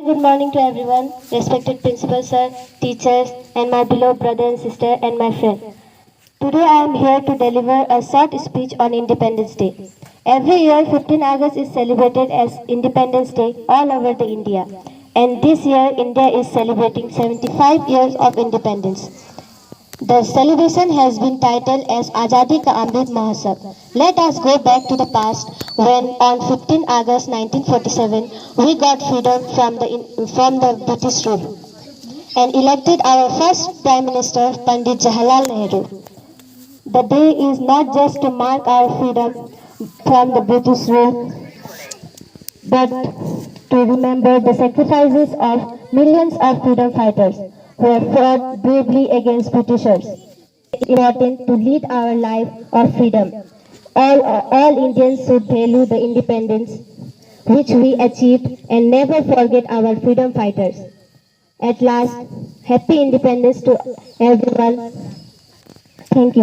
Good morning to everyone, respected principal sir, teachers, and my beloved brother and sister, and my friend. Today I am here to deliver a short speech on Independence Day. Every year, 15 August is celebrated as Independence Day all over the India. And this year, India is celebrating 75 years of independence. The celebration has been titled as Azadi Ka Amrit Mahotsav. Let us go back to the past when on 15 August 1947 we got freedom from the British rule and elected our first Prime Minister Pandit Jawaharlal Nehru. The day is not just to mark our freedom from the British rule but to remember the sacrifices of millions of freedom fighters who have fought bravely against Britishers. It's important to lead our life of freedom. All Indians should value the independence which we achieved and never forget our freedom fighters. At last, happy independence to everyone. Thank you.